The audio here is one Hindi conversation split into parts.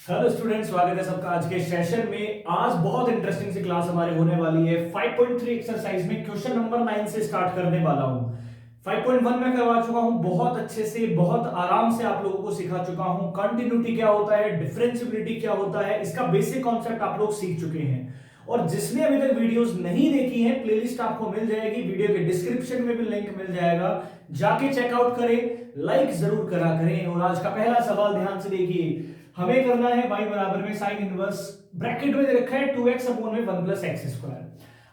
हेलो स्टूडेंट्स, स्वागत है सबका आज के सेशन में। आज बहुत इंटरेस्टिंग सी क्लास हमारे होने वाली है। 5.3 एक्सरसाइज में क्वेश्चन नंबर 9 से स्टार्ट करने वाला हूं। 5.1 में करवा चुका हूं, बहुत अच्छे से, बहुत आराम से आप लोगों को सिखा चुका हूं। कंटिन्यूटी क्या होता है, डिफरेंशिएबिलिटी क्या होता है, इसका बेसिक कॉन्सेप्ट आप लोग सीख चुके हैं। और जिसने अभी तक वीडियोस नहीं देखी हैं, प्लेलिस्ट आपको मिल जाएगी, वीडियो के डिस्क्रिप्शन में भी लिंक मिल जाएगा, जाके चेकआउट करें, लाइक जरूर करा करें। और आज का पहला सवाल ध्यान से देखिए, हमें करना है y बराबर में साइन इनवर्स, ब्रैकेट में दे रखा है 2x अपॉन में 1 प्लस एक्स स्क्वायर।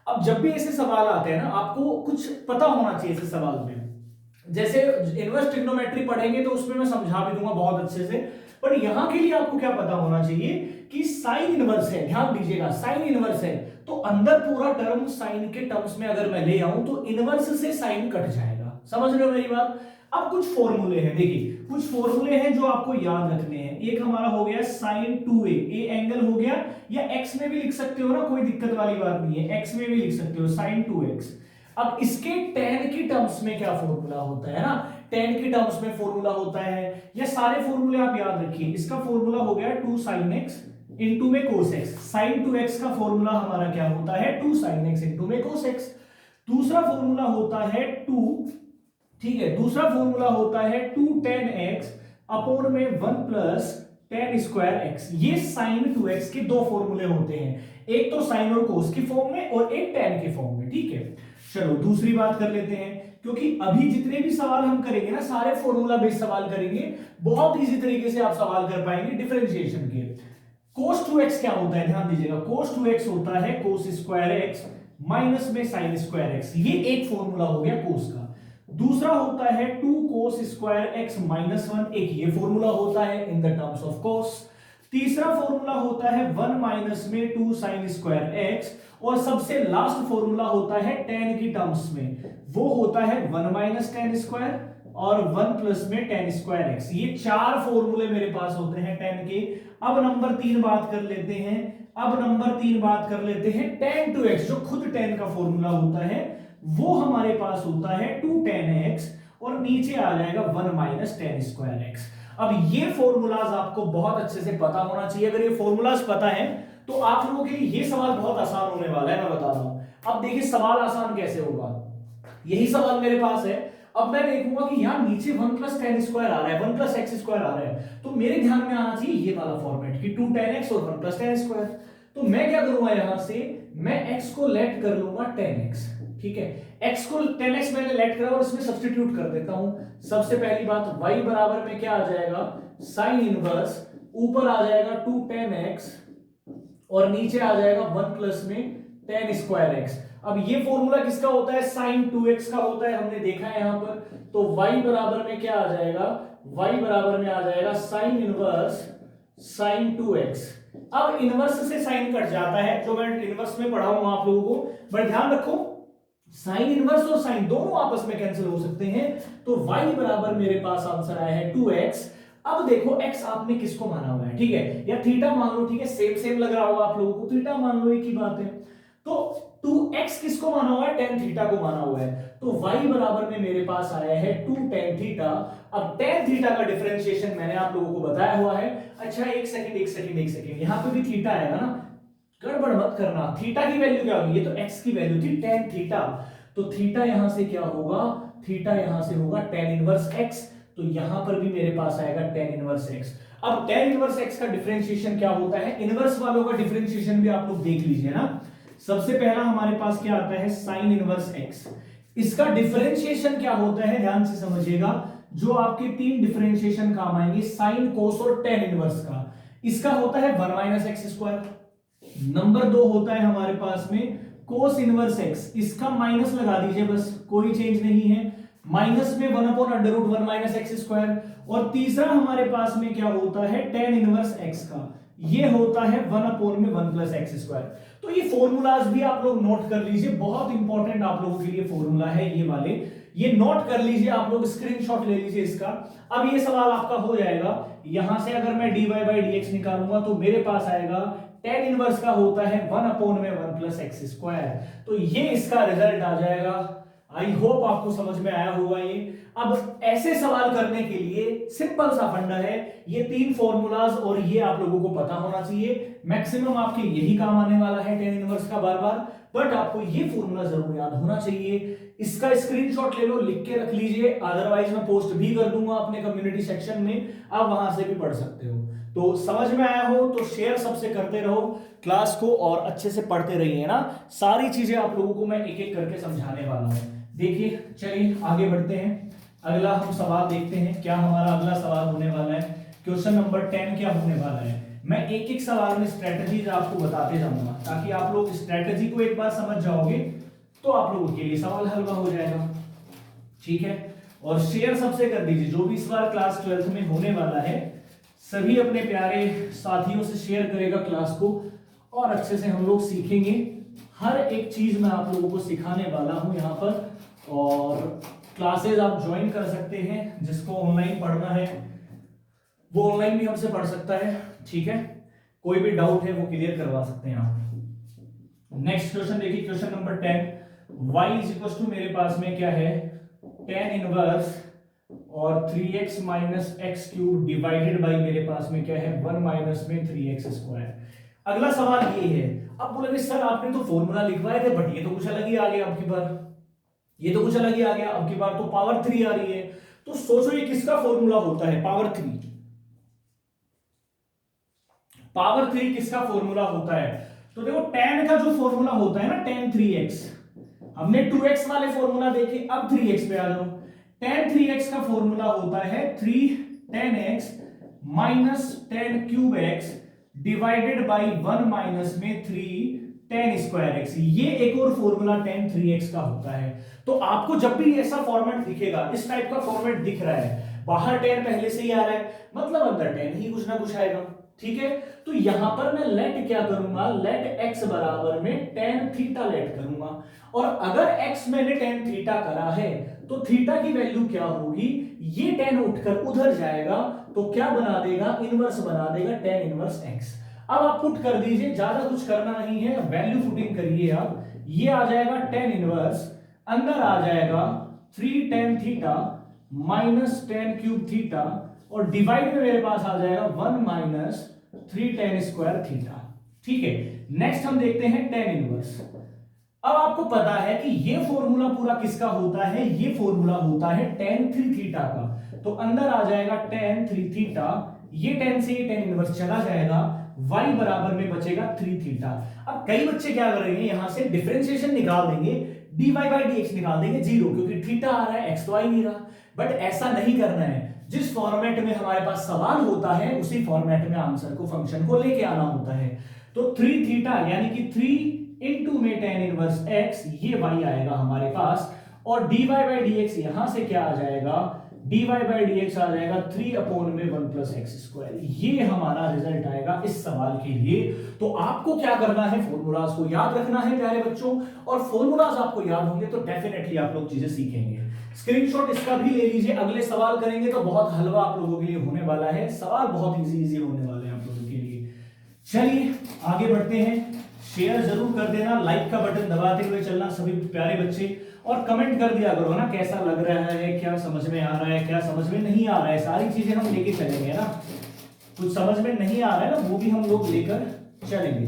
अब जब भी ऐसे सवाल आते हैं ना, आपको कुछ पता होना चाहिए ऐसे सवाल में। जैसे इनवर्स ट्रिग्नोमेट्री पढ़ेंगे तो उसमें मैं समझा भी दूंगा बहुत अच्छे से, पर यहां के लिए आपको क्या पता होना चाहिए कि साइन इनवर्स है। ध्यान दीजिएगा, साइन इनवर्स है तो अंदर पूरा टर्म साइन के टर्म्स में अगर मैं ले आऊं तो इनवर्स से साइन कट जाएगा। समझ रहे हो मेरी बात? अब कुछ फॉर्मूले हैं, देखिए कुछ फॉर्मूले हैं जो आपको याद रखने हैं। एक हमारा हो गया साइन 2a, ए एंगल हो गया, या x में भी लिख सकते हो ना, कोई दिक्कत वाली बात नहीं है, x में भी लिख सकते हो साइन 2x। अब इसके tan की टर्म्स में क्या फॉर्मूला होता है ना, tan की टर्म्स में फॉर्मूला होता है, ये सारे फॉर्मूले आप याद रखिए। इसका फॉर्मूला हो गया 2 sin x इंटू में cos x। sin 2x का फॉर्मूला हमारा क्या होता है, 2 sin x इंटू में cos x। दूसरा फॉर्मूला होता है 2, ठीक है, दूसरा फॉर्मूला होता है 2 tan x अपॉन में 1 प्लस tan स्क्वायर x। ये sin 2x के दो फॉर्मूले होते हैं, एक तो sin और cos की फॉर्म में और एक tan की फॉर्म में। ठीक है, चलो दूसरी बात कर लेते हैं, क्योंकि अभी जितने भी सवाल हम करेंगे ना, सारे फॉर्मूला बेस्ड सवाल करेंगे, बहुत इजी तरीके से आप सवाल कर पाएंगे डिफरेंशिएशन के। cos 2x क्या होता है, ध्यान दीजिएगा, cos 2x होता है cos स्क्वायर x माइनस में sin स्क्वायर x। ये एक फॉर्मूला हो गया cos का। दूसरा होता है 2 cos स्क्वायर x माइनस 1, एक ये फॉर्मूला होता है in the terms of cos। तीसरा फॉर्मूला होता है 1 माइनस में 2 sin स्क्वायर x, और सबसे लास्ट फॉर्मूला होता है tan की टर्म्स में, वो होता है 1 माइनस tan स्क्वायर और 1 प्लस में tan स्क्वायर x। ये चार फॉर्मूले मेरे पास होते हैं tan के। अब नंबर 3 बात कर लेते हैं, अब नंबर 3 बात कर लेते हैं tan 2x, जो खुद tan का फॉर्मूला होता है, वो हमारे पास होता है 2 tan x, और नीचे आ जाएगा 1 माइनस tan स्क्वायर x। अब ये फॉर्मूलाज आपको बहुत अच्छे से पता होना चाहिए। अगर ये फॉर्मूलाज पता है तो आप लोगों के लिए ये सवाल बहुत आसान होने वाला है, मैं बता रहा हूं। अब देखिए सवाल आसान कैसे होगा, यही सवाल मेरे पास है। अब मैं देखूंगा कि यहां नीचे 1 प्लस tan स्क्वायर आ रहा है, 1 प्लस एक्स स्क्वायर आ रहा है, तो मेरे ध्यान में आना चाहिए ये वाला फॉर्मेट कि 2 tan x और 1 प्लस tan स्क्वायर। तो मैं क्या करूंगा, यहां से मैं x को लेट कर लूंगा tan x। ठीक है, x को tan x मैंने लेट करा और इसमें सब्स्टिट्यूट कर देता हूं। सबसे पहली बात, y बराबर में क्या आ जाएगा, साइन इनवर्स, ऊपर आ जाएगा 2 tan x और नीचे आ जाएगा 1 प्लस में tan स्क्वायर x। अब ये फॉर्मूला किसका होता है, sin 2x का होता है, हमने देखा है यहां पर। तो y बराबर में क्या आ जाएगा, y बराबर में आ जाएगा sin इनवर्स sin 2x। अब इनवर्स से साइन कट जाता है, जो मैं इनवर्स में पढ़ाऊंगा आप लोगों को, बट ध्यान रखो साइन इनवर्स और साइन दोनों आपस में कैंसिल हो सकते हैं। तो y बराबर मेरे पास आंसर आया है 2x। अब देखो x आपने किसको माना हुआ है, ठीक है, या थीटा मान लो, ठीक है, सेम सेम लग रहा होगा आप लोगों को, थीटा मान लो, एक ही बात है। तो 2x किसको माना हुआ है, tan थीटा को माना हुआ है। तो y बराबर में मेरे पास आया है 2 tan थीटा। अब tan थीटा का डिफरेंशिएशन मैंने आप लोगों को बताया हुआ है। अच्छा एक सेकंड, यहां पे भी थीटा आएगा ना, गड़बड़ मत करना। थीटा की वैल्यू क्या होगी, ये तो x की वैल्यू थी tan थीटा, तो थीटा यहां से क्या होगा, थीटा यहां से होगा tan इनवर्स x। तो यहां पर भी मेरे पास आएगा tan इनवर्स x। अब tan इनवर्स x का डिफरेंशिएशन क्या होता है, इनवर्स वालों का डिफरेंशिएशन भी आप लोग देख लीजिए ना। सबसे पहला हमारे पास क्या आता है, sin इनवर्स x। इसका डिफरेंशिएशन क्या होता है, ध्यान से समझिएगा, जो आपके तीन डिफरेंशिएशन काम आएंगे, sin cos और tan इनवर्स का। इसका होता है 1 माइनस एक्स स्क्वायर। नंबर 2 होता है हमारे पास में कोस इनवर्स एक्स, इसका माइनस लगा दीजिए बस, कोई चेंज नहीं है, माइनस में 1 upon under root 1 minus x square. और तीसरा हमारे पास में क्या होता है, tan इनवर्स एक्स का, ये होता है 1 अपॉन में 1 प्लस एक्स स्क्वायर। तो ये फॉर्मूलाज भी आप लोग नोट कर लीजिए, बहुत इंपॉर्टेंट आप लोगों के लिए फॉर्मूला है ये वाले, ये नोट कर लीजिए आप लोग, स्क्रीनशॉट ले लीजिए इसका। अब ये सवाल आपका हो जाएगा, यहां से अगर मैं dy बाई dx निकालूंगा तो मेरे पास आएगा tan इनवर्स का होता है 1 अपॉन में 1 प्लस एक्स स्क्वायर। तो ये इसका रिजल्ट आ जाएगा। आई होप आपको समझ में आया होगा ये। अब ऐसे सवाल करने के लिए सिंपल सा फंडा है, ये 3 फॉर्मूलाज और ये आप लोगों को पता होना चाहिए। मैक्सिमम आपके यही काम आने वाला है tan इनवर्स का बार बार, बट आपको ये फॉर्मूला जरूर याद होना चाहिए। इसका स्क्रीनशॉट ले लो, लिख के रख लीजिए, अदरवाइज मैं पोस्ट भी कर दूंगा अपने कम्युनिटी सेक्शन में, आप वहां से भी पढ़ सकते हो। तो समझ में आया हो तो शेयर सबसे करते रहो क्लास को और अच्छे से पढ़ते रहिए ना। सारी चीजें आप लोगों को मैं एक एक करके समझाने वाला हूं। देखिए चलिए आगे बढ़ते हैं, अगला हम सवाल देखते हैं। क्या हमारा अगला सवाल होने वाला है, क्वेश्चन नंबर 10 क्या होने वाला है। मैं एक एक सवाल में स्ट्रेटजीज आपको बताते जाऊंगा, ताकि आप लोग स्ट्रेटजी को एक बार समझ जाओगे तो आप लोगों के लिए सवाल हलवा हो जाएगा। ठीक है, और शेयर सबसे कर दीजिए, जो भी इस बार क्लास 12th में होने वाला है सभी अपने प्यारे साथियों से शेयर करेगा क्लास को, और अच्छे से हम लोग सीखेंगे। हर एक चीज मैं आप लोगों को सिखाने वाला हूं यहाँ पर, और क्लासेस आप ज्वाइन कर सकते हैं। जिसको ऑनलाइन पढ़ना है वो ऑनलाइन भी हमसे पढ़ सकता है। ठीक है, कोई भी डाउट है वो क्लियर करवा सकते हैं आप। नेक्स्ट क्वेश्चन देखिए, question number 10, y is equal to मेरे पास में क्या है, tan इनवर्स और 3x minus x cube divided by मेरे पास में क्या है 1 माइनस में 3x स्क्वायर। अगला सवाल ये है, अब बोलेंगे सर आपने तो फॉर्मूला लिखवाए थे बट ये तो कुछ अलग ही आ गया, अब की बार ये तो कुछ अलग ही आ गया, अब की बार तो पावर 3 आ रही है। तो सोचो ये किसका फॉर्मूला होता है, पावर 3। पावर 3 किसका फॉर्मूला होता है, तो देखो tan का जो फॉर्मूला होता है ना tan 3x, हमने 2x वाले फॉर्मूला देखे, अब 3x पे आ जाओ। tan 3x का फॉर्मूला होता है 3 tan x minus tan cube x divided by 1 minus में 3 tan स्क्वायर x। ये एक और फॉर्मूला tan 3x का होता है। तो आपको जब भी ऐसा फॉर्मेट दिखेगा, इस टाइप का फॉर्मेट दिख रहा है, बाहर tan पहले से ही आ रहा है, मतलब अंदर tan ही कुछ ना कुछ आएगा। ठीक है, तो यहां पर मैं लेट क्या करूंगा, लेट x बराबर में tan थीटा लेट करूंगा, और अगर x मैंने tan थीटा करा है तो थीटा की वैल्यू क्या होगी, ये tan उठकर उधर जाएगा तो क्या बना देगा, इनवर्स बना देगा tan इनवर्स x। अब आप पुट कर दीजिए, ज्यादा कुछ करना नहीं है, वैल्यू पुटिंग करिए आप, ये आ जाएगा tan इनवर्स, अंदर आ जाएगा 3 tan theta minus tan cube theta, और डिवाइड में मेरे पास आ जाएगा 1 माइनस 3 tan स्क्वायर थीटा। ठीक है, नेक्स्ट हम देखते हैं tan इनवर्स। अब आपको पता है कि ये फॉर्मूला पूरा किसका होता है, ये फॉर्मूला होता है tan 3 थीटा का, तो अंदर आ जाएगा tan 3 थीटा, ये tan से ये tan इनवर्स चला जाएगा, y बराबर में बचेगा 3 थीटा। अब कई बच्चे क्या करेंगे, यहां से डिफरेंशिएशन निकाल देंगे, dy बाई dx निकाल देंगे 0, क्योंकि थीटा आ रहा है x तो आ ही नहीं रहा। बट ऐसा नहीं करना है, जिस फॉर्मेट में हमारे पास सवाल होता है उसी फॉर्मेट में आंसर को, फंक्शन को लेके आना होता है। तो 3 थीटा यानी कि 3 इंटू में tan इनवर्स x, ये y आएगा हमारे पास, और dy बाई dx यहां से क्या आ जाएगा, dy बाई dx आ जाएगा 3 अपॉन में 1 प्लस एक्स स्क्वायर। ये हमारा रिजल्ट आएगा इस सवाल के लिए। तो आपको क्या करना है, फॉर्मूलाज को याद रखना है प्यारे बच्चों, और फॉर्मूलाज आपको याद होंगे तो डेफिनेटली आप लोग चीजें सीखेंगे। स्क्रीनशॉट इसका भी ले लीजिए, अगले सवाल करेंगे तो बहुत हलवा आप लोगों के लिए होने वाला है, सवाल बहुत इजी होने वाले हैं आप लोगों के लिए। चलिए आगे बढ़ते हैं, शेयर जरूर कर देना, लाइक का बटन दबाते हुए चलना सभी प्यारे बच्चे, और कमेंट कर दिया करो ना कैसा लग रहा है, क्या समझ में आ रहा है, क्या समझ में नहीं आ रहा है, सारी चीजें हम लेके चलेंगे ना। कुछ समझ में नहीं आ रहा है ना वो भी हम लोग लेकर चलेंगे,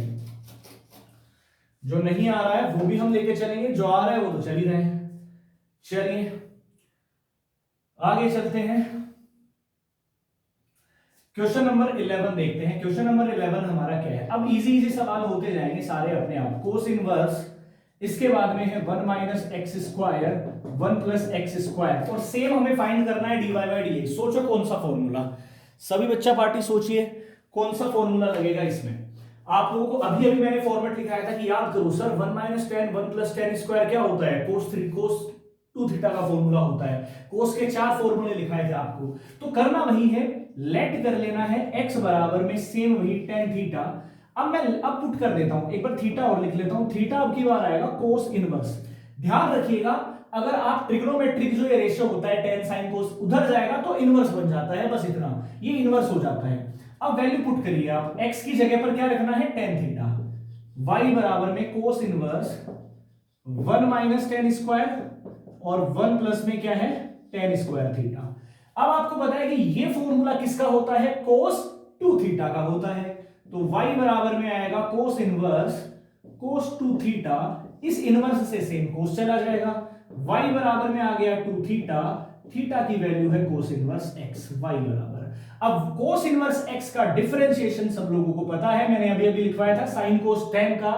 जो नहीं आ रहा है वो भी हम लेके चलेंगे, जो आ रहा है वो तो चल ही रहे हैं। चलिए आगे चलते हैं, क्वेश्चन नंबर 11 देखते हैं। क्वेश्चन नंबर 11 हमारा क्या है, अब इजी इजी सवाल होते जाएंगे सारे अपने आप। कोस इनवर्स, इसके बाद में है 1 minus x square 1 plus x square, और सेम हमें फाइंड करना है dy बाई dx। सोचो कौन सा फॉर्मूला, सभी बच्चा पार्टी सोचिए कौन सा फॉर्मूला लगेगा इसमें। आप लोगों को अभी अभी मैंने फॉर्मेट लिखाया था कि याद करो sir 1 minus tan 1 plus tan square क्या होता है, कोस 2 थीटा का फॉर्मूला होता है। कोस के 4 फॉर्मूले लिखाए थे आपको, तो करना वही है, लेट कर लेना है x बराबर में सेम वही tan थीटा। अब मैं अब पुट कर देता हूं, एक बार थीटा और लिख लेता हूं, थीटा अब की बार आएगा कोस इनवर्स। ध्यान रखिएगा अगर आप ट्रिग्नोमेट्रिक जो ये रेशियो होता है tan sin cos उधर जाएगा तो इनवर्स बन जाता है, बस इतना, ये इनवर्स हो जाता है। अब वैल्यू पुट करिए आप, x की जगह पर क्या रखना है tan थीटा, y बराबर में cos inverse 1 minus tan square और 1 प्लस में क्या है tan स्क्वायर थीटा। अब आपको पता है कि ये फॉर्मूला किसका होता है, cos 2 थीटा का होता है। तो y बराबर में आएगा cos इनवर्स cos 2 थीटा, इस इनवर्स से सेम cos चला जाएगा, y बराबर में आ गया 2 थीटा, थीटा की वैल्यू है cos इनवर्स x, y बराबर। अब cos इनवर्स x का डिफरेंशिएशन सब लोगों को पता है, मैंने अभी अभी लिखवाया था, sin cos tan का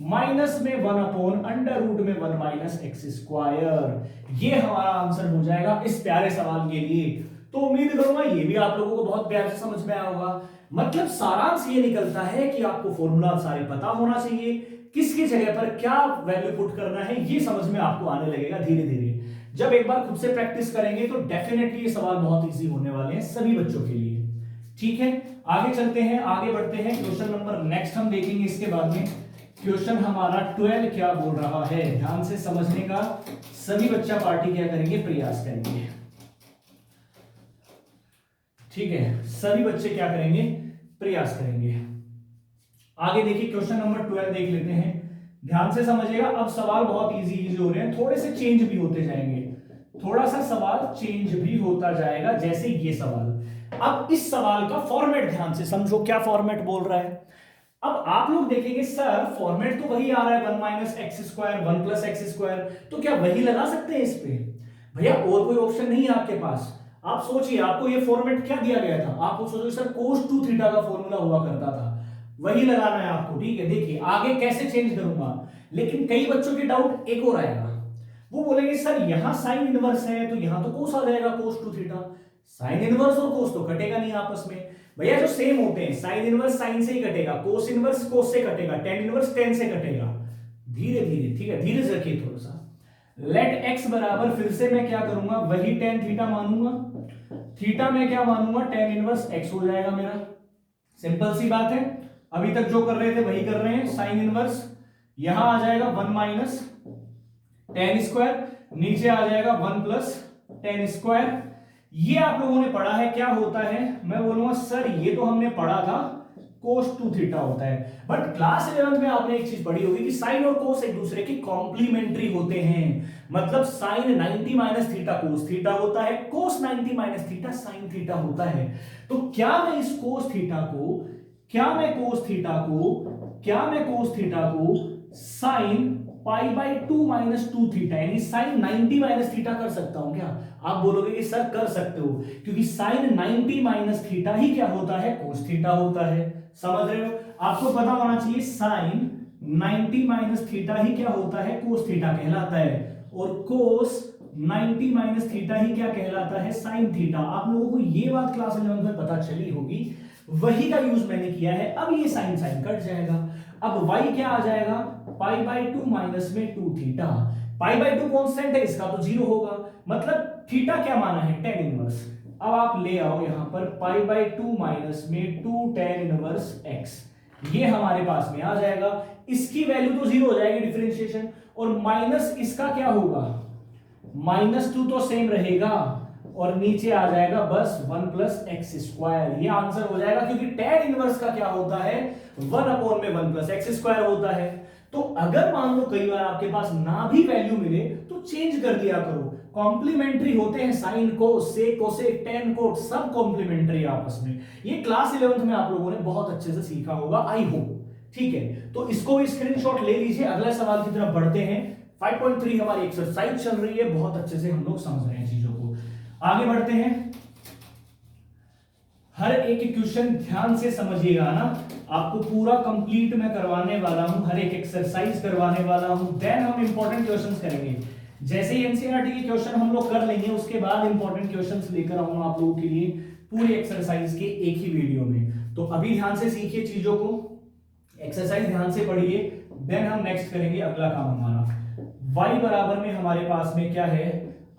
माइनस में 1 अपॉन अंडर रूट में 1 माइनस एक्स स्क्वायर। ये हमारा आंसर हो जाएगा इस प्यारे सवाल के लिए। तो उम्मीद करूंगा ये भी आप लोगों को बहुत प्यार से समझ में आया होगा। मतलब सारांश ये निकलता है कि आपको फॉर्मूला सारे पता होना चाहिए, किसकी जगह पर क्या वैल्यू पुट करना है ये समझ में आपको आने लगेगा धीरे धीरे। जब एक बार खुद से प्रैक्टिस करेंगे तो डेफिनेटली ये सवाल बहुत इजी होने वाले हैं सभी बच्चों के लिए। ठीक है, आगे चलते हैं, आगे बढ़ते हैं। क्वेश्चन नंबर नेक्स्ट हम देखेंगे इसके बाद में। क्वेश्चन हमारा 12 क्या बोल रहा है, ध्यान से समझने का सभी बच्चा पार्टी क्या करेंगे, प्रयास करेंगे। ठीक है, सभी बच्चे क्या करेंगे, प्रयास करेंगे। आगे देखिए क्वेश्चन नंबर 12 देख लेते हैं, ध्यान से समझिएगा। अब सवाल बहुत इजी हो रहे हैं, थोड़े से चेंज भी होते जाएंगे, थोड़ा सा सवाल चेंज भी होता जाएगा, जैसे ये सवाल। अब इस सवाल का फॉर्मेट ध्यान से समझो, क्या फॉर्मेट बोल रहा है। अब आप लोग देखेंगे सर फॉर्मेट तो वही आ रहा है 1 minus x square 1 plus x square, तो क्या वही लगा सकते हैं इस पे? भैया और कोई ऑप्शन नहीं है आपके पास। आप सोचिए आपको ये फॉर्मेट क्या दिया गया था, आपको सोचो सर cos 2 थीटा का फॉर्मूला हुआ करता था, वही लगाना है आपको। ठीक है, देखिए आगे कैसे चेंज करूंगा। लेकिन कई बच्चों के डाउट एक और आएगा, वो बोलेंगे सर यहां साइन इनवर्स है तो यहां तो कोस आ जाएगा cos 2 थीटा। साइन इनवर्स और कोस तो कटेगा नहीं आपस में भैया, जो सेम होते हैं। साइन इनवर्स साइन से ही कटेगा, कोस इनवर्स कोस से कटेगा, टेन इनवर्स टेन से कटेगा। धीरे धीरे, ठीक है, धीरे से रखिए थोड़ा सा। लेट एक्स बराबर, फिर से मैं क्या करूंगा, वही टेन थीटा मानूंगा, थीटा में क्या मानूंगा, टेन इनवर्स एक्स हो जाएगा मेरा। सिंपल सी बात है, अभी तक जो कर रहे थे वही कर रहे हैं। साइन इनवर्स यहां आ जाएगा 1 माइनस टेन स्क्वायर, नीचे आ जाएगा 1 प्लस टेन स्क्वायर। ये आप लोगों ने पढ़ा है, क्या होता है, मैं बोलूंगा सर ये तो हमने पढ़ा था cos 2 थीटा होता है, बट क्लास 11 में आपने एक चीज पढ़ी होगी कि साइन और कोस एक दूसरे के कॉम्प्लीमेंट्री होते हैं। मतलब sine 90 minus theta cos theta होता है, cos 90 minus theta sine theta होता है। तो क्या मैं इस कोस थीटा को, क्या मैं कोस थीटा को sine pi by 2 minus 2 theta यानी साइन 90 माइनस थीटा कर सकता हूं क्या? आप बोलोगे कि सर कर सकते हो, क्योंकि साइन 90 माइनस थीटा ही क्या होता है, कोस थीटा होता है। समझ रहे हो? आपको पता होना चाहिए साइन 90 माइनस थीटा ही क्या होता है, कोस थीटा कहलाता है, और कोस 90 माइनस थीटा ही क्या कहलाता है, साइन थीटा। आप लोगों को ये बात क्लास 11 में पता चली होगी, वही का यूज मैंने किया है। अब ये साइन साइन कट जाएगा, अब y क्या आ जाएगा, पाई बाई 2 माइनस में 2 थीटा। पाई बाई 2 कांस्टेंट है, इसका तो 0 होगा, मतलब थीटा क्या माना है, टेन इनवर्स। अब आप ले आओ यहां पर पाई बाई 2 माइनस में 2 टेन इनवर्स x, ये हमारे पास में आ जाएगा। इसकी वैल्यू तो 0 हो जाएगी डिफरेंशिएशन, और माइनस इसका क्या होगा, -2 तो सेम रहेगा, और नीचे आ जाएगा बस 1 प्लस एक्स स्क्वायर। ये आंसर हो जाएगा, क्योंकि टेन इनवर्स का क्या होता है, 1 अपॉन में 1 प्लस एक्स स्क्वायर होता है। तो अगर मान लो कई बार आपके पास ना भी वैल्यू मिले तो चेंज कर दिया करो, कॉम्प्लीमेंट्री होते हैं sine cos sec cosec tan cot, सब कॉम्प्लीमेंट्री आपस में। ये क्लास 11th में आप लोगों ने बहुत अच्छे से सीखा होगा, आई होप। ठीक है, तो इसको भी स्क्रीनशॉट ले लीजिए। अगले सवाल की तरफ बढ़ते हैं। 5.3 हमारी एक्सरसाइज चल रही है, बहुत अच्छे से हम लोग समझ रहे हैं चीजों को। आगे बढ़ते हैं, हर एक क्वेश्चन ध्यान से समझिएगा ना, आपको पूरा कंप्लीट मैं करवाने वाला हूं, हर एक एक्सरसाइज करवाने वाला हूं, देन हम इंपॉर्टेंट क्वेश्चंस करेंगे। जैसे ही एनसीईआरटी के क्वेश्चन हम लोग कर लेंगे, उसके बाद इंपॉर्टेंट क्वेश्चंस लेकर आऊंगा आप लोगों के लिए पूरी एक्सरसाइज के एक ही वीडियो में। तो अभी ध्यान से सीखिए चीजों को, एक्सरसाइज ध्यान से पढ़िए, देन हम नेक्स्ट करेंगे अगला काम हमारा। y बराबर में हमारे पास में क्या है,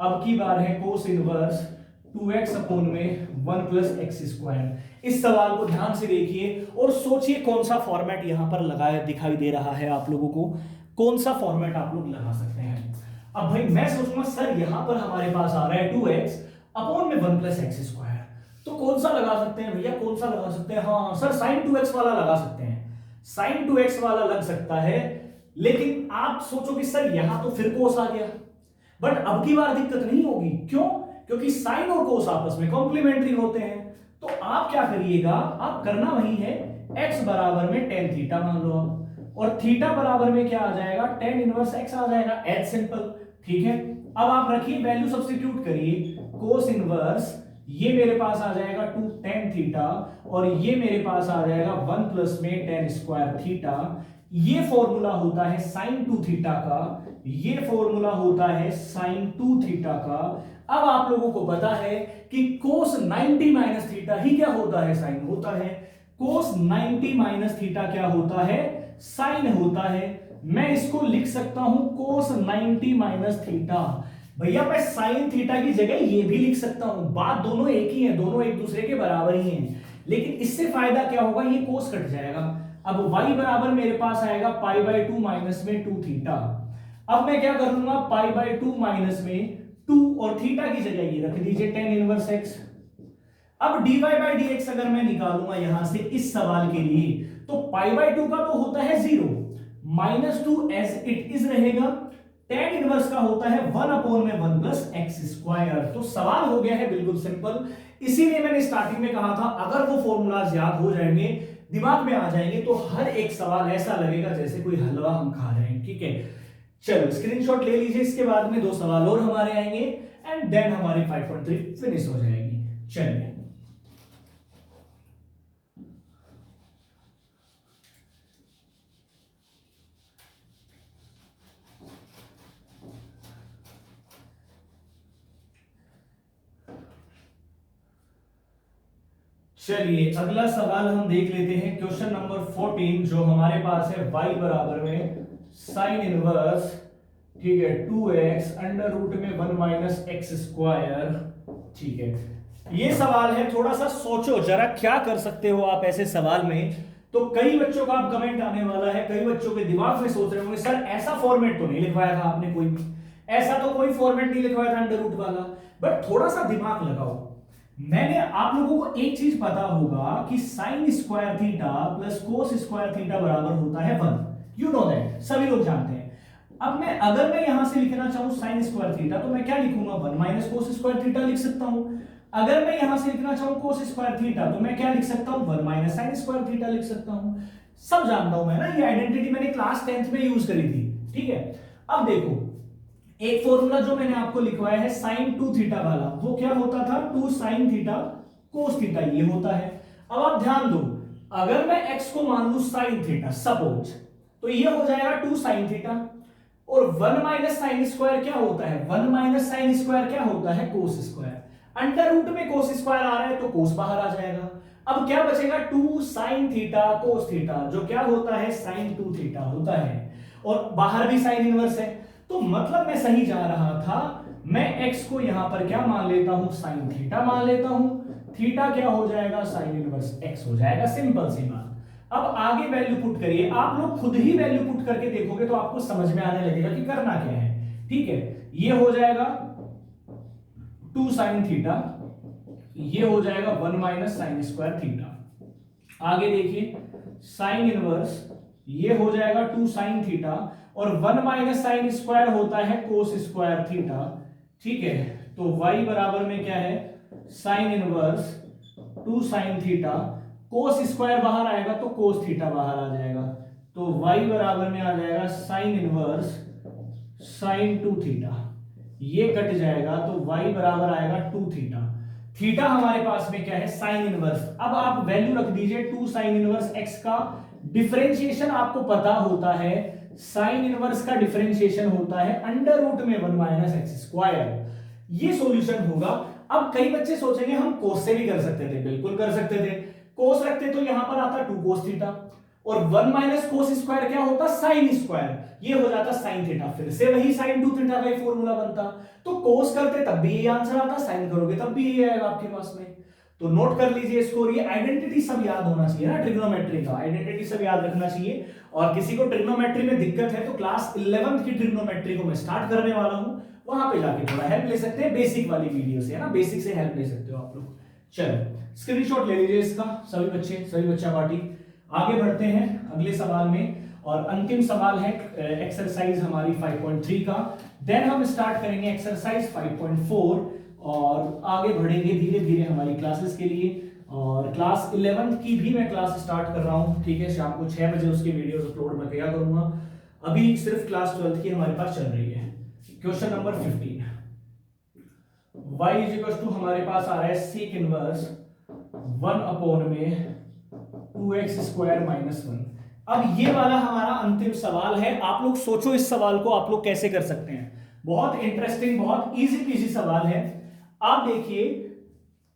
अब की बार है कोस इनवर्स 2x अपॉन में 1 प्लस एक्स स्क्वायर। इस सवाल को ध्यान से देखिए और सोचिए कौन सा फॉर्मेट यहां पर लगाया दिखाई दे रहा है आप लोगों को, कौन सा फॉर्मेट आप लोग लगा सकते हैं। अब भाई मैं सोचूंगा सर यहां पर हमारे पास आ रहा है 2x अपॉन में 1 प्लस एक्स स्क्वायर, तो कौन सा लगा सकते हैं भैया, कौन सा लगा सकते हैं, हाँ सर साइन 2x वाला लगा सकते हैं, साइन 2x वाला लग सकता है। लेकिन आप सोचो कि सर यहां तो फिर कोस आ गया, बट अब की बार दिक्कत नहीं होगी। क्यों? क्योंकि साइन और कोस आपस में कॉम्प्लीमेंट्री होते हैं। तो आप क्या करिएगा, आप करना वही है, x बराबर में टेन थीटा मान लो आप, और थीटा बराबर में क्या आ जाएगा, टेन इनवर्स x आ जाएगा, एज सिंपल। ठीक है, अब आप रखिए वैल्यू सब्स्टिट्यूट करिए, कोस इनवर्स ये मेरे पास आ जाएगा 2 टेन थीटा, और ये मेरे पास आ जाएगा 1 प्लस में टेन स्क्वायर थीटा। ये फॉर्मूला होता है साइन 2 थीटा का, ये फॉर्मूला होता है साइन 2 थीटा का। अब आप लोगों को पता है कि कोस 90 माइनस थीटा ही क्या होता है, साइन होता है। कोस 90 माइनस थीटा क्या होता है, साइन होता है। मैं इसको लिख सकता हूं कोस 90 माइनस थीटा। भैया मैं साइन थीटा की जगह ये भी लिख सकता हूं, बात दोनों एक ही है, दोनों एक दूसरे के बराबर ही हैं। लेकिन इससे फायदा क्या होगा, ये कोस कट जाएगा। अब y बराबर मेरे पास आएगा पाई बाय 2 माइनस में 2 थीटा। अब मैं क्या कर लूंगा, पाई बाय 2 माइनस में 2 और थीटा की जगह ये रख दीजिए टेन इनवर्स x। अब dy बाय dx अगर मैं निकालूंगा यहां से इस सवाल के लिए, तो पाई बाय 2 का तो होता है 0, माइनस 2 एज इट इज रहेगा, टेन इनवर्स का होता है 1 अपॉन में 1 प्लस एक्स स्क्वायर। तो सवाल हो गया है बिल्कुल सिंपल। इसीलिए मैंने स्टार्टिंग में कहा था अगर वो फॉर्मूलाज याद हो जाएंगे, दिमाग में आ जाएंगे, तो हर एक सवाल ऐसा लगेगा जैसे कोई हलवा हम खा रहे हैं। ठीक है, चलो स्क्रीनशॉट ले लीजिए, इसके बाद में 2 सवाल और हमारे आएंगे एंड देन हमारी 5.3 फिनिश हो जाएगी। चलिए चलिए अगला सवाल हम देख लेते हैं, क्वेश्चन नंबर 14 जो हमारे पास है y बराबर में साइन इनवर्स, ठीक है, 2x अंडर रूट में 1 माइनस एक्स स्क्वायर। ठीक है, ये सवाल है, थोड़ा सा सोचो जरा क्या कर सकते हो आप ऐसे सवाल में। तो कई बच्चों का आप कमेंट आने वाला है, कई बच्चों के दिमाग में सोच रहे होंगे सर ऐसा फॉर्मेट तो नहीं लिखवाया था आपने, कोई भी ऐसा तो कोई फॉर्मेट नहीं लिखवाया था अंडर रूट वाला। बट थोड़ा सा दिमाग लगाओ, मैंने आप लोगों को एक चीज पता होगा कि sine square theta plus cos square theta बराबर होता है 1, यू नो दैट, सभी लोग जानते हैं। अब मैं अगर मैं यहां से लिखना चाहूं साइन स्क्वायर थीटा, तो मैं क्या लिखूंगा, 1 माइनस कोस स्क्वायर थीटा लिख सकता हूं। अगर मैं यहां से लिखना चाहूं कोस स्क्वायर थीटा, तो मैं क्या लिख सकता हूं, 1 माइनस साइन स्क्वायर थीटा लिख सकता हूं। सब जानता हूं मैं ना, ये आइडेंटिटी मैंने क्लास 10th में यूज करी थी। ठीक है, अब देखो एक फॉर्मूला जो मैंने आपको लिखवाया है साइन 2 थीटा वाला, वो क्या होता था, 2 साइन थीटा कोस थीटा, ये होता है। अब आप ध्यान दो, अगर मैं x को मान लूं साइन थीटा सपोज, तो ये हो जाएगा 2 साइन थीटा, और 1 माइनस साइन स्क्वायर क्या होता है, 1 माइनस साइन स्क्वायर क्या होता है, कोस स्क्वायर। अंडर रूट में कोस स्क्वायर आ रहा है तो कोस बाहर आ जाएगा। अब क्या बचेगा, 2 साइन थीटा कोस थीटा, जो क्या होता है साइन 2 थीटा होता है, और बाहर भी साइन इनवर्स है। तो मतलब मैं सही जा रहा था, मैं x को यहां पर क्या मान लेता हूं, साइन थीटा मान लेता हूं, थीटा क्या हो जाएगा, साइन इनवर्स x हो जाएगा, सिंपल सी बात। अब आगे वैल्यू पुट करिए, आप लोग खुद ही वैल्यू पुट करके देखोगे तो आपको समझ में आने लगेगा कि करना क्या है। ठीक है, ये हो जाएगा 2 साइन थीटा, ये हो जाएगा 1 माइनस साइन स्क्वायर थीटा। आगे देखिए साइन इनवर्स, ये हो जाएगा 2 साइन थीटा, और 1 माइनस साइन स्क्वायर होता है कोस स्क्वायर थीटा। ठीक है, तो y बराबर में क्या है, sine inverse 2 sine theta, cos square बाहर आएगा तो कोस थीटा बाहर आ जाएगा, तो y बराबर में आ जाएगा साइन इनवर्स साइन 2 थीटा, ये कट जाएगा तो y बराबर आएगा 2 थीटा। थीटा हमारे पास में क्या है, साइन इनवर्स। अब आप वैल्यू रख दीजिए 2 साइन इनवर्स x का डिफरेंशिएशन आपको पता होता है, साइन इनवर्स का डिफरेंशिएशन होता है अंडर रूट में 1 माइनस एक्स स्क्वायर, ये सॉल्यूशन होगा। अब कई बच्चे सोचेंगे हम कोस से भी कर सकते थे, बिल्कुल कर सकते थे, कोस रखते तो यहां पर आता 2 कोस थीटा, और 1 माइनस कोस स्क्वायर क्या होता, साइन स्क्वायर, ये हो जाता साइन थीटा, फिर से वही साइन 2 थीटा का फॉर्मूला बनता। तो कोस करते तब भी ये आंसर आता, साइन करोगे तब भी ये आएगा आपके पास में। तो नोट कर लीजिए इसको, और ये आइडेंटिटी सब याद होना चाहिए ना, ट्रिग्नोमेट्री का आइडेंटिटी सब याद रखना चाहिए। और किसी को ट्रिग्नोमेट्री में दिक्कत है तो क्लास 11th की ट्रिग्नोमेट्री को मैं स्टार्ट करने वाला हूं, वहां पे जाके थोड़ा हेल्प ले सकते हैं, बेसिक वाली वीडियो से है ना, बेसिक से हेल्प ले सकते हो आप लोग। चलो स्क्रीनशॉट ले लीजिए इसका सभी बच्चे, सभी बच्चा पार्टी। आगे बढ़ते हैं अगले सवाल में, और अंतिम सवाल है एक्सरसाइज हमारी 5.3 का, देन हम स्टार्ट करेंगे एक्सरसाइज 5.4 और आगे बढ़ेंगे धीरे धीरे हमारी क्लासेस के लिए। और क्लास 11 की भी मैं क्लास स्टार्ट कर रहा हूं, ठीक है, शाम को 6 बजे उसके वीडियोस अपलोड मैं किया करूंगा। अभी सिर्फ क्लास 12 की हमारे पास चल रही है। Question number 15, y is equal to हमारे पास आ रहा है सेक इनवर्स 1 अपॉन में 2x स्क्वायर माइनस 1। अब ये वाला हमारा अंतिम सवाल है। आप लोग सोचो इस सवाल को आप लोग कैसे कर सकते हैं। बहुत इंटरेस्टिंग, बहुत इजी पीजी सवाल है। आप देखिए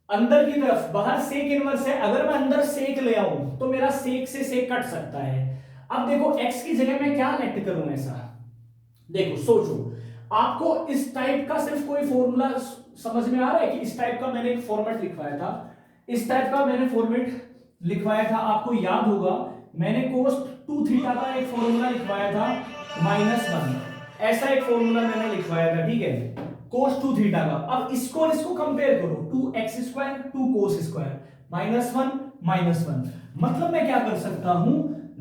अंदर की तरफ बाहर सेक इनवर्स है, अगर मैं अंदर सेक ले आऊं तो मेरा सेक से सेक कट सकता है। अब देखो x की जगह मैं क्या लेट करूं ऐसा, देखो सोचो, आपको इस टाइप का सिर्फ कोई फॉर्मूला समझ में आ रहा है कि इस टाइप का मैंने एक फॉर्मेट लिखवाया था, इस टाइप का मैंने फॉर्मेट लिखवाया था, आपको याद होगा मैंने cos 2 थीटा का एक फॉर्मूला लिखवाया था -1, ऐसा एक फॉर्मूला मैंने लिखवाया था, ठीक है, cos 2 थीटा का। अब इसको कंपेयर करो, 2x स्क्वायर 2 cos स्क्वायर -1 मतलब मैं क्या कर सकता हूं,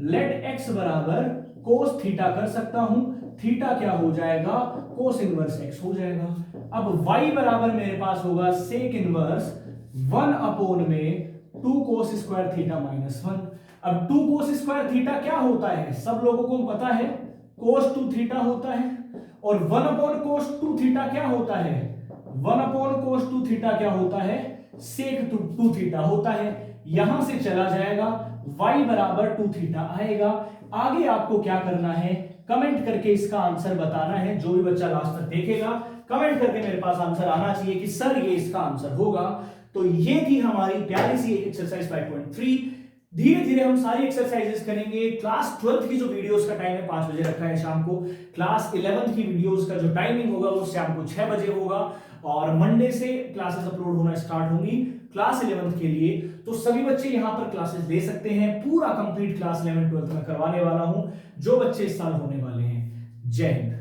लेट x बराबर cos थीटा कर सकता हूं, थीटा क्या हो जाएगा, cos इनवर्स x हो जाएगा। अब y बराबर मेरे पास होगा सेक इनवर्स 1 अपॉन में 2 cos स्क्वायर थीटा -1। अब 2 cos स्क्वायर थीटा क्या होता है, सब लोगों को पता है, cos 2 थीटा होता है। और 1 अपॉन cos 2 थीटा क्या होता है, 1 अपॉन cos 2 थीटा क्या होता है, सेक 2 थीटा होता है। यहां से चला जाएगा, y बराबर 2 थीटा आएगा। आगे आपको क्या करना है, कमेंट करके इसका आंसर बताना है। जो भी बच्चा लास्ट तक देखेगा कमेंट करके मेरे पास आंसर आना चाहिए कि सर ये इसका आंसर होगा। तो ये थी हमारी प्यारी सी एक्सरसाइज 5.3। धीरे धीरे हम सारी एक्सरसाइजेस करेंगे। क्लास 12 की जो वीडियोस का टाइम है 5 बजे रखा है शाम को, क्लास 11 की वीडियोस का जो टाइमिंग होगा वो शाम को 6 बजे होगा। और मंडे से क्लासेस अपलोड होना स्टार्ट होंगी क्लास 11 के लिए। तो सभी बच्चे यहां पर क्लासेस दे सकते हैं। पूरा कंप्लीट क्लास 11 12 में करवाने वाला हूं जो बच्चे इस साल होने वाले हैं। जय हिंद।